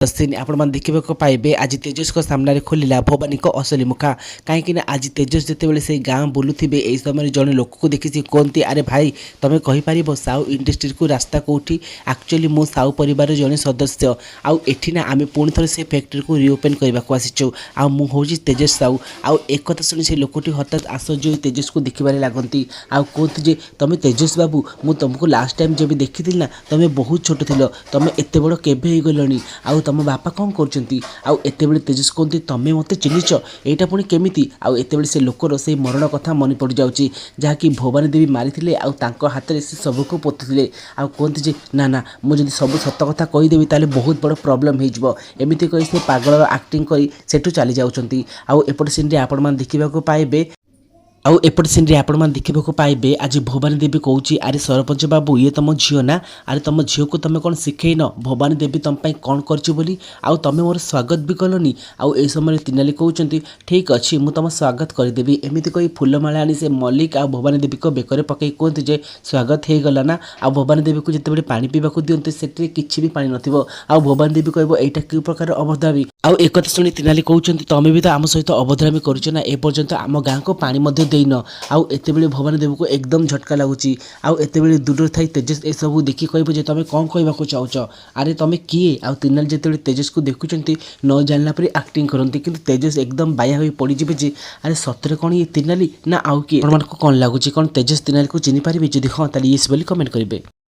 Scene आपण देखा पाइबे आज तेजस को सामने खोलिला भवानी को असली मुखा कहीं आज तेजस जिते से गाँ बुलूे यही समय जड़े लोक को देखी कहते अरे भाई तुम कहीपर साउ इंडस्ट्री को रास्ता कौटी एक्चुअली मो साउ परिवार जड़े सदस्य आउना आम पुणी थे से फैक्ट्री को रिओपेन करने को आसीचु आउँ तेजस साउ आउ एक कथा शुणी से लोकटी हठात आश्चर्य तेजस को देखबार लगती आउ कहते जे तुम तेजस बाबू मु तुमको लास्ट टाइम जब देखी ना तुम बहुत छोट थिल तुम एत बड़ केवे गलनी आउ तुम बापा कौन करते तेजस कहते तुम्हें मत चिन्हिच यहाँ पुणी केमी आते से लोकर से मरण कथा मन पड़ जाऊँगी जहाँकि भवानी देवी मारी हाथ में से सबको पोती आउ कहते जे ना ना मुझे सब सत कथा कहीदेवी ताले बहुत बड़ प्रोब्लेम होमती कही से पागल एक्टिंग करी सेठू चली जाऊँच आउ एपट सीन आपण मैंने देखा पाइबे आउ एपट सीन आपण देखा पाइबे आज भवानी देवी कौच अरे सरपंच बाबू ये तुम झील ना अरे तुम झील को तुम कौन शिखेन भवानी देवी तुम कौन कर तुम मोर स्वागत भी कलनी आउ ए समय तिनाली कहते ठीक अच्छे मुझे तुम स्वागत करदेवी एमती कही फूलमाला आनी से मल्लिक आ भवानी देवी को बेकर पकई कहते जे स्वागत हो गला ना आ भवानी देवी को जिते पानी पीवा दिंते से किसी भी पानी नथिबो आउ भवानी देवी कह यहाँ कि प्रकार अभद्रामी आउ एक कथा शुणी तिनाली कहते तुम भी तो आम सहित अभद्रामी करुच ना एपर्यंत आम गाँ को पानी देन आउ एत भवानी देवी को एकदम झटका लगुच आउ एत दूर थी तेजस ए सब देखी कह तुम कौन कहवाक चाहूच अरे तुम किए आउ तिनाली जिते तेजस को देखुं न जानला पर एक्टिंग करती कि तेजस एकदम बाया हो पड़े जे अरे सतरे कौन ये तिनाली ना आउ किए कौन लगुच कौन तेजस तिनाली को चिन्ह पारे जदि हाँ ताली येस बोली कमेंट करेंगे।